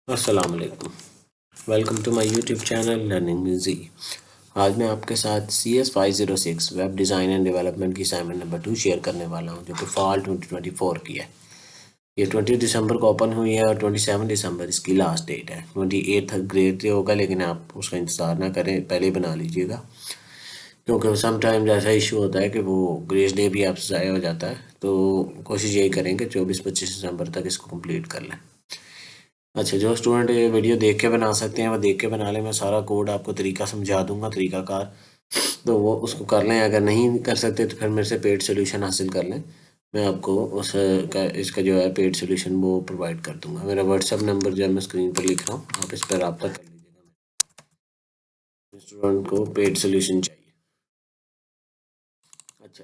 अस्सलाम वालेकुम। Welcome to my YouTube channel learning music. आज मैं आपके साथ CS506 web design and development की असाइनमेंट नंबर 2 शेयर करने वाला हूं, जो कि फॉल 2024 की है। ये 20 दिसंबर को ओपन हुई है और 27 दिसंबर इसकी लास्ट डेट है। 28 ग्रेड से होगा, लेकिन आप उसका इंतज़ार ना करें, पहले ही बना लीजिएगा, क्योंकि समटाइम्स ऐसा इशू होता है कि वो ग्रेस डे भी आपसे ज़ाया हो जाता है। तो कोशिश यही करें कि 24-25 दिसंबर तक इसको कंप्लीट कर लें। अच्छा, जो स्टूडेंट ये वीडियो देख के बना सकते हैं वो देख के बना लें। मैं सारा कोड आपको तरीका समझा दूंगा, तरीकाकार, तो वो उसको कर लें। अगर नहीं कर सकते तो फिर मेरे से पेड सोल्यूशन हासिल कर लें। मैं आपको उस का इसका जो है पेड सोल्यूशन वो प्रोवाइड कर दूंगा। मेरा व्हाट्सअप नंबर जो है मैं स्क्रीन पर लिख रहा हूँ, आप इस पर रब्ता कर लीजिएगा। स्टूडेंट को पेड सोल्यूशन चाहिए। अच्छा,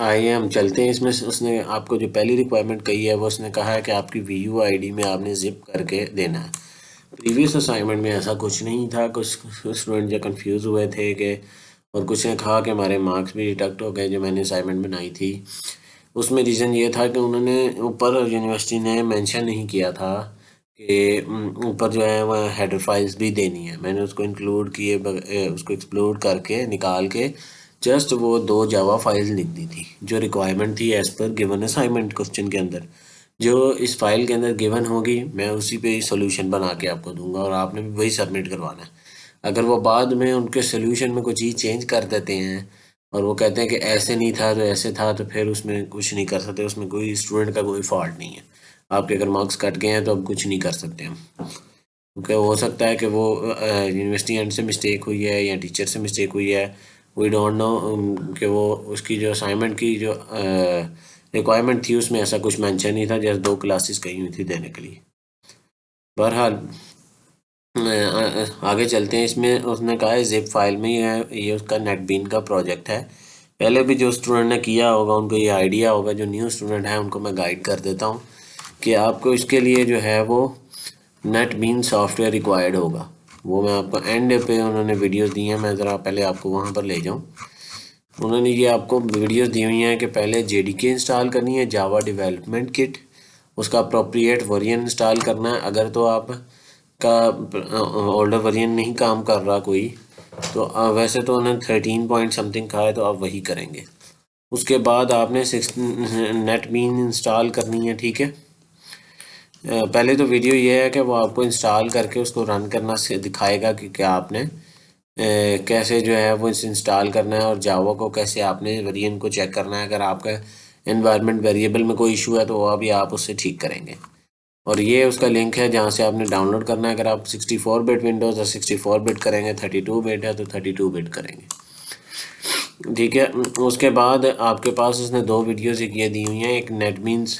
आइए हम चलते हैं इसमें। उसने आपको जो पहली रिक्वायरमेंट कही है वो उसने कहा है कि आपकी VU ID में आपने जिप करके देना है। प्रीवियस असाइनमेंट में ऐसा कुछ नहीं था। कुछ स्टूडेंट जो कंफ्यूज हुए थे कि, और कुछ ने कहा कि हमारे मार्क्स भी डिडक्ट हो गए जो मैंने असाइनमेंट बनाई थी। उसमें रीज़न ये था कि उन्होंने ऊपर यूनिवर्सिटी ने मेंशन नहीं किया था कि ऊपर जो है वह हेडर फाइल्स भी देनी है। मैंने उसको इंक्लूड किए, उसको एक्सप्लोर करके निकाल के जस्ट वो 2 जावा फाइल्स लिख दी थी, जो रिक्वायरमेंट थी as per given assignment question के अंदर। जो इस फाइल के अंदर गिवन होगी मैं उसी पे ही सोल्यूशन बना के आपको दूंगा और आपने भी वही सबमिट करवाना है। अगर वो बाद में उनके सोल्यूशन में कोई चीज़ चेंज कर देते हैं और वो कहते हैं कि ऐसे नहीं था तो ऐसे था, तो फिर उसमें कुछ नहीं कर सकते। उसमें कोई स्टूडेंट का कोई फॉल्ट नहीं है। आपके अगर मार्क्स कट गए हैं तो अब कुछ नहीं कर सकते हम, क्योंकि हो सकता है कि वो यूनिवर्सिटी एंड से मिस्टेक हुई है या टीचर से मिस्टेक हुई है। वी डोंट नो कि वो उसकी जो असाइनमेंट की जो रिक्वायरमेंट थी उसमें ऐसा कुछ मेंशन नहीं था, जैसे 2 क्लासेस कही हुई थी देने के लिए। बहरहाल आगे चलते हैं। इसमें उसने कहा है जिप फाइल में ये उसका नेटबीन का प्रोजेक्ट है। पहले भी जो स्टूडेंट ने किया होगा उनको ये आइडिया होगा। जो न्यू स्टूडेंट है उनको मैं गाइड कर देता हूँ कि आपको इसके लिए जो है वो नेटबीन सॉफ्टवेयर रिक्वायर्ड होगा। वो मैं आपको एंड पे उन्होंने वीडियोस दी हैं, मैं ज़रा पहले आपको वहाँ पर ले जाऊँ। उन्होंने ये आपको वीडियोस दी हुई हैं कि पहले JDK इंस्टॉल करनी है, जावा डेवलपमेंट किट, उसका अप्रोप्रिएट वर्जन इंस्टॉल करना है। अगर तो आप का ओल्डर वर्जन नहीं काम कर रहा कोई, तो वैसे तो उन्होंने 13 पॉइंट समथिंग कहा है, तो आप वही करेंगे। उसके बाद आपने 6 नेटबीन इंस्टॉल करनी है, ठीक है। पहले तो वीडियो ये है कि वो आपको इंस्टॉल करके उसको रन करना से दिखाएगा कि क्या आपने कैसे जो है वो इसे इंस्टॉल करना है, और जावा को कैसे आपने वेरिएंट को चेक करना है। अगर आपका एनवायरनमेंट वेरिएबल में कोई इशू है तो वो अभी आप उससे ठीक करेंगे। और ये उसका लिंक है जहाँ से आपने डाउनलोड करना है। अगर आप 64 बिट विंडोज़ और 64 बिट करेंगे, 32 बिट है तो 32 बिट करेंगे, ठीक है। उसके बाद आपके पास उसने 2 वीडियोज़ ये दी हुई हैं। एक नेटबीन्स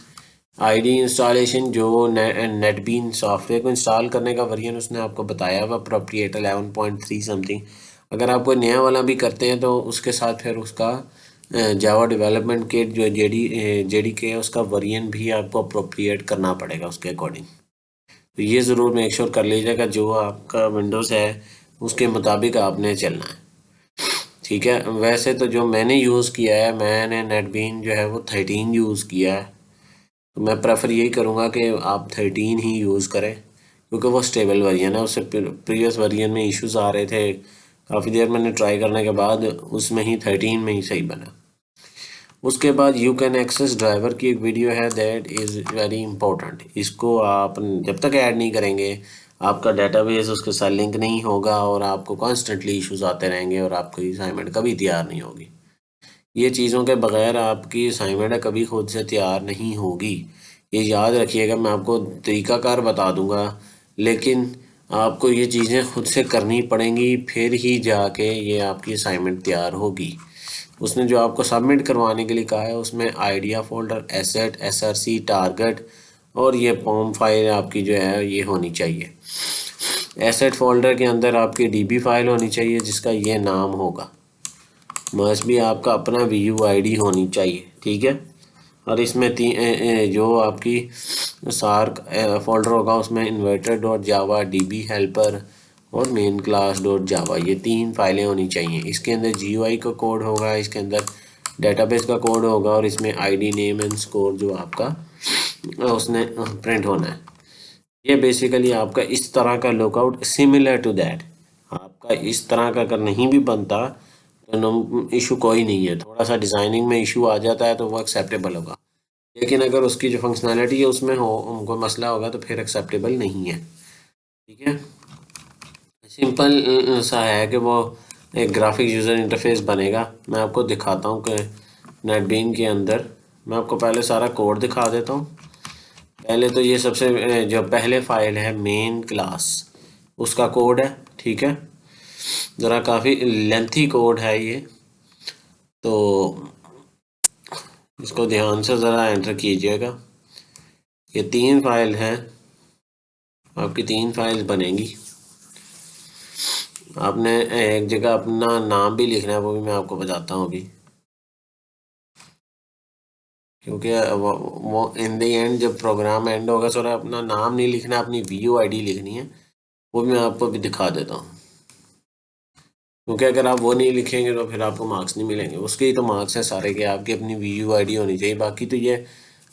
ID इंस्टॉलेशन, जो नेटबीन सॉफ्टवेयर को इंस्टॉल करने का वर्जन उसने आपको बताया हुआ अप्रोप्रिएट 11.3 समथिंग। अगर आप कोई नया वाला भी करते हैं तो उसके साथ फिर उसका जावा डेवलपमेंट किट जो JDK है उसका वर्जन भी आपको अप्रोप्रिएट करना पड़ेगा उसके अकॉर्डिंग। तो ये ज़रूर मेक श्योर कर लीजिएगा जो आपका विंडोज़ है उसके मुताबिक आपने चलना है, ठीक है। वैसे तो जो मैंने यूज़ किया है, मैंने नेटबीन जो है वो 13 यूज़ किया है। तो मैं प्रेफर यही करूँगा कि आप 13 ही यूज़ करें, क्योंकि वो स्टेबल वर्जन है। उससे प्रीवियस वर्जन में इश्यूज आ रहे थे, काफ़ी देर मैंने ट्राई करने के बाद उसमें ही 13 में ही सही बना। उसके बाद यू कैन एक्सेस ड्राइवर की एक वीडियो है, दैट इज़ वेरी इंपॉर्टेंट। इसको आप जब तक ऐड नहीं करेंगे आपका डेटाबेस उसके साथ लिंक नहीं होगा और आपको कॉन्स्टेंटली इश्यूज आते रहेंगे और आपकी असाइनमेंट कभी तैयार नहीं होगी। ये चीज़ों के बगैर आपकी असाइनमेंट कभी खुद से तैयार नहीं होगी। ये याद रखिएगा। मैं आपको तरीकाकार बता दूंगा, लेकिन आपको ये चीज़ें खुद से करनी पड़ेंगी, फिर ही जाके ये आपकी असाइनमेंट तैयार होगी। उसने जो आपको सबमिट करवाने के लिए कहा है उसमें idea folder, asset, SRC, target और ये पॉम फाइल आपकी जो है ये होनी चाहिए। एसेट फोल्डर के अंदर आपकी DB फाइल होनी चाहिए जिसका ये नाम होगा। मस्ट भी आपका अपना VU ID होनी चाहिए, ठीक है। और इसमें जो आपकी सार्क फोल्डर होगा उसमें इन्वर्टर डॉट जावा, DB हेल्पर और मेन क्लास डॉट जावा, ये 3 फाइलें होनी चाहिए। इसके अंदर GUI का कोड होगा, इसके अंदर डेटाबेस का कोड होगा और इसमें ID नेम एंड स्कोर जो आपका उसने प्रिंट होना है। ये बेसिकली आपका इस तरह का लुकआउट सिमिलर टू दैट, आपका इस तरह का अगर नहीं भी बनता तो इशू कोई नहीं है, थोड़ा सा डिज़ाइनिंग में इशू आ जाता है तो वो एक्सेप्टेबल होगा, लेकिन अगर उसकी जो फंक्शनैलिटी है उसमें हो उनको मसला होगा तो फिर एक्सेप्टेबल नहीं है। ठीक है, सिंपल सा है कि वो एक ग्राफिक यूज़र इंटरफेस बनेगा। मैं आपको दिखाता हूँ कि नेटबीन के अंदर मैं आपको पहले सारा कोड दिखा देता हूँ। पहले तो ये सबसे जो पहले फाइल है मेन क्लास, उसका कोड है। ठीक है, ज़रा काफ़ी लेंथी कोड है ये, तो इसको ध्यान से ज़रा एंटर कीजिएगा। ये 3 फाइल हैं, आपकी 3 फाइल्स बनेंगी। आपने एक जगह अपना नाम भी लिखना है, वो भी मैं आपको बताता हूँ अभी, क्योंकि वो इन द एंड जब प्रोग्राम एंड होगा सर अपना नाम नहीं लिखना, अपनी वीयू आईडी लिखनी है, वो भी मैं आपको अभी दिखा देता हूँ। क्योंकि अगर आप वो नहीं लिखेंगे तो फिर आपको मार्क्स नहीं मिलेंगे, उसके ही तो मार्क्स हैं सारे के, आपकी अपनी वीयू आईडी होनी चाहिए। बाकी तो ये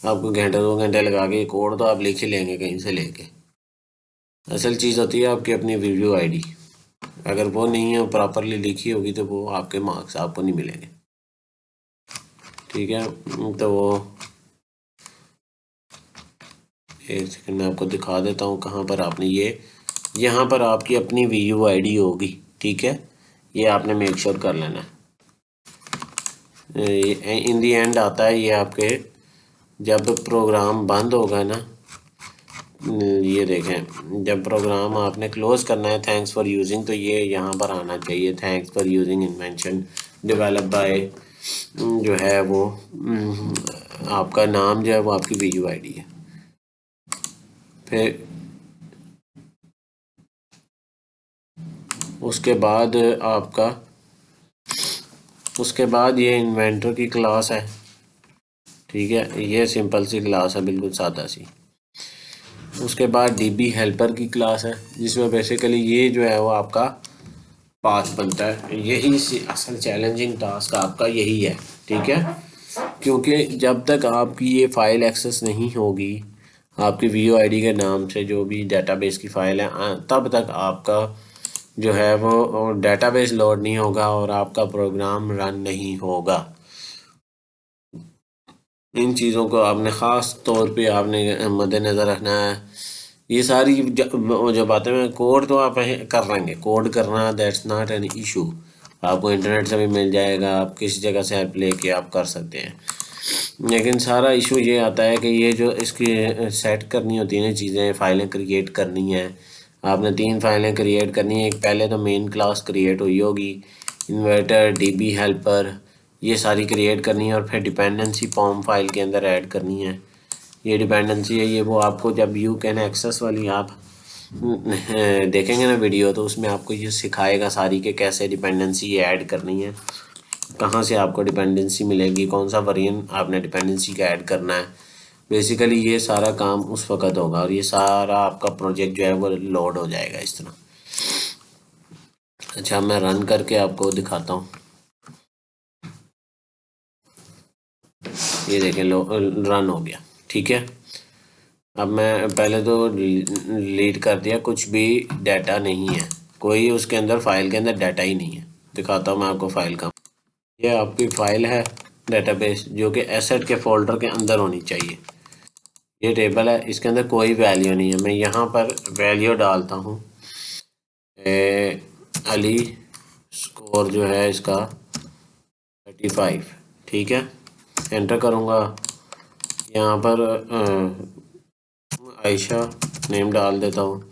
आपको घंटे 2 घंटे लगा के कोड तो आप लिख ही लेंगे कहीं से लेके, असल चीज़ होती है आपकी अपनी वीयू आईडी। अगर वो नहीं है प्रॉपरली लिखी होगी तो वो आपके मार्क्स आपको नहीं मिलेंगे। ठीक है, तो वो एक सेकंड मैं आपको दिखा देता हूँ कहाँ पर आपने ये, यहाँ पर आपकी अपनी वीयू आईडी होगी। ठीक है, ये आपने मेक श्योर कर लेना है। इन दी एंड आता है ये आपके, जब प्रोग्राम बंद होगा ना, ये देखें जब प्रोग्राम आपने क्लोज करना है थैंक्स फॉर यूजिंग, तो ये यहाँ पर आना चाहिए thanks for using invention develop by, जो है वो आपका नाम जो है वो आपकी वीयू आईडी है। फिर उसके बाद ये इन्वेंटर की क्लास है। ठीक है, ये सिंपल सी क्लास है, बिल्कुल सादा सी। उसके बाद डीबी हेल्पर की क्लास है, जिसमें बेसिकली ये जो है वो आपका पाथ बनता है। यही असल चैलेंजिंग टास्क आपका यही है। ठीक है, क्योंकि जब तक आपकी ये फ़ाइल एक्सेस नहीं होगी आपकी वीओ आईडी के नाम से जो भी डेटाबेस की फ़ाइल है, तब तक आपका जो है वो डेटाबेस लोड नहीं होगा और आपका प्रोग्राम रन नहीं होगा। इन चीज़ों को आपने ख़ास तौर पे आपने मद्देनज़र रखना है। ये सारी जो बातें मैं कोड तो आप कर लेंगे, कोड करना दैट्स नॉट एन इशू, आपको इंटरनेट से भी मिल जाएगा, आप किसी जगह से हेल्प लेके आप कर सकते हैं। लेकिन सारा इशू ये आता है कि ये जो इसकी सेट करनी होती है ना चीज़ें, फ़ाइलें क्रिएट करनी है, आपने 3 फाइलें क्रिएट करनी है। एक पहले तो मेन क्लास क्रिएट हुई होगी, इन्वर्टर डीबी हेल्पर ये सारी क्रिएट करनी है, और फिर डिपेंडेंसी पॉम फाइल के अंदर ऐड करनी है। ये डिपेंडेंसी है, ये वो आपको जब यू कैन एक्सेस वाली आप देखेंगे ना वीडियो, तो उसमें आपको ये सिखाएगा सारी कि कैसे डिपेंडेंसी ऐड करनी है, कहाँ से आपको डिपेंडेंसी मिलेगी, कौन सा वेरिएंट आपने डिपेंडेंसी का ऐड करना है। बेसिकली ये सारा काम उस वक्त होगा और ये सारा आपका प्रोजेक्ट जो है वो लोड हो जाएगा इस तरह। अच्छा, मैं रन करके आपको दिखाता हूँ। ये देखें रन हो गया। ठीक है, अब मैं पहले तो डिलीट कर दिया, कुछ भी डाटा नहीं है, कोई उसके अंदर फाइल के अंदर डाटा ही नहीं है। दिखाता हूँ मैं आपको फाइल का, ये आपकी फ़ाइल है डेटाबेस जो कि एसेट के फोल्डर के अंदर होनी चाहिए। ये टेबल है, इसके अंदर कोई वैल्यू नहीं है। मैं यहाँ पर वैल्यू डालता हूँ, अली स्कोर जो है इसका 35। ठीक है, एंटर करूँगा, यहाँ पर आयशा नेम डाल देता हूँ,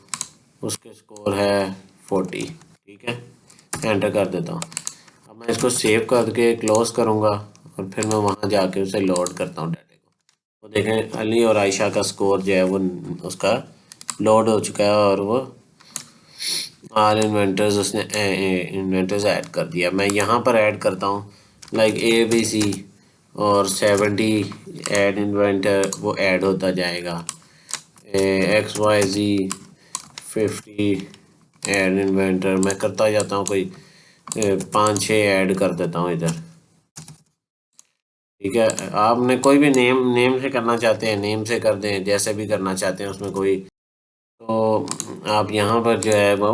उसके स्कोर है 40। ठीक है, एंटर कर देता हूँ। अब मैं इसको सेव करके क्लोज करूँगा और फिर मैं वहाँ जाके उसे लोड करता हूँ डाटे को। तो देखें अली और आयशा का स्कोर जो है वो उसका लोड हो चुका है और वो आल इन्वेंटर्स उसने इन्वेंटर्स ऐड कर दिया। मैं यहाँ पर ऐड करता हूँ लाइक ABC और 70 ऐड इन्वेंटर, वो ऐड होता जाएगा। XYZ 50 ऐड इन्वेंटर मैं करता जाता हूँ, कोई 5-6 ऐड कर देता हूँ इधर। ठीक है, आपने कोई भी नेम से करना चाहते हैं नेम से कर दें, जैसे भी करना चाहते हैं, उसमें कोई तो आप यहाँ पर जो है वो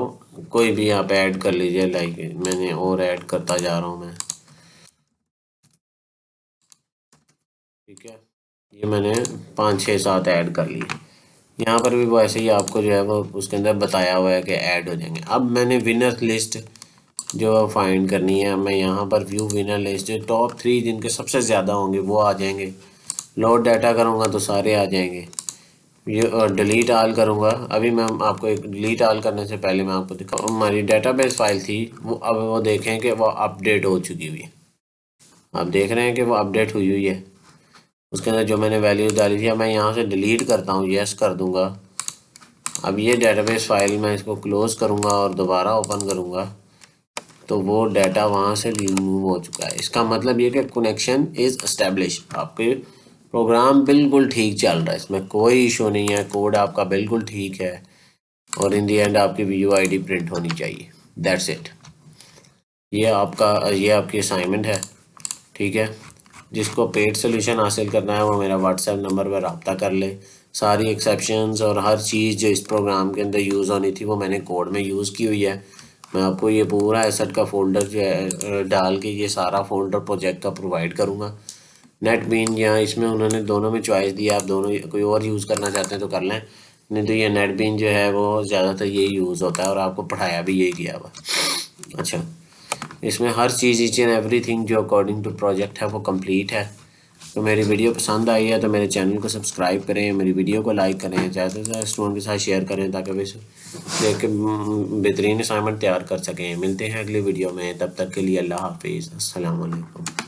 कोई भी आप ऐड कर लीजिए, लाइक मैंने और ऐड करता जा रहा हूँ मैं, ठीक है। ये मैंने 5 6 7 ऐड कर लिए। यहाँ पर भी वैसे ही आपको जो है वो उसके अंदर बताया हुआ है कि ऐड हो जाएंगे। अब मैंने विनर लिस्ट जो फाइंड करनी है, मैं यहाँ पर व्यू विनर लिस्ट टॉप 3 जिनके सबसे ज़्यादा होंगे वो आ जाएंगे। लोड डाटा करूँगा तो सारे आ जाएंगे। ये डिलीट आल करूँगा। अभी मैं आपको एक डिलीट आल करने से पहले मैं आपको दिखाऊँ, हमारी डेटाबेस फाइल थी वो, अब वो देखें कि वो अपडेट हो चुकी हुई है। आप देख रहे हैं कि वो अपडेट हुई हुई है। उसके अंदर जो मैंने वैल्यूज डाली थी, अब मैं यहाँ से डिलीट करता हूँ, यस कर दूँगा। अब ये डेटाबेस फाइल मैं इसको क्लोज करूँगा और दोबारा ओपन करूँगा तो वो डाटा वहाँ से रिमूव हो चुका है। इसका मतलब ये कि कनेक्शन इज़ एस्टेब्लिश, आपके प्रोग्राम बिल्कुल ठीक चल रहा है, इसमें कोई इशू नहीं है, कोड आपका बिल्कुल ठीक है और इन दी एंड आपकी VUID प्रिंट होनी चाहिए। That's it. ये आपकी असाइनमेंट है, ठीक है। जिसको पेड सोल्यूशन हासिल करना है वो मेरा व्हाट्सएप नंबर पर रब्ता कर ले। सारी एक्सेप्शंस और हर चीज़ जो इस प्रोग्राम के अंदर यूज़ होनी थी वो मैंने कोड में यूज़ की हुई है। मैं आपको ये पूरा एसेट का फ़ोल्डर जो है डाल के ये सारा फ़ोल्डर प्रोजेक्ट का प्रोवाइड करूँगा। नेटबीन या इसमें उन्होंने दोनों में चॉइस दिया, आप दोनों कोई और यूज़ करना चाहते हैं तो कर लें, नहीं तो ये नेटबीन जो है वो ज़्यादातर यही यूज़ होता है और आपको पढ़ाया भी यही किया हुआ। अच्छा, इसमें हर चीज़ ईच एंड एवरीथिंग जो अकॉर्डिंग टू प्रोजेक्ट है वो कंप्लीट है। तो मेरी वीडियो पसंद आई है तो मेरे चैनल को सब्सक्राइब करें, मेरी वीडियो को लाइक करें, ज़्यादा से ज़्यादा स्टूडेंट के साथ शेयर करें ताकि वे देख के बेहतरीन असाइनमेंट तैयार कर सकें। मिलते हैं अगली वीडियो में, तब तक के लिए अल्लाह हाफिज़, अस्सलाम वालेकुम।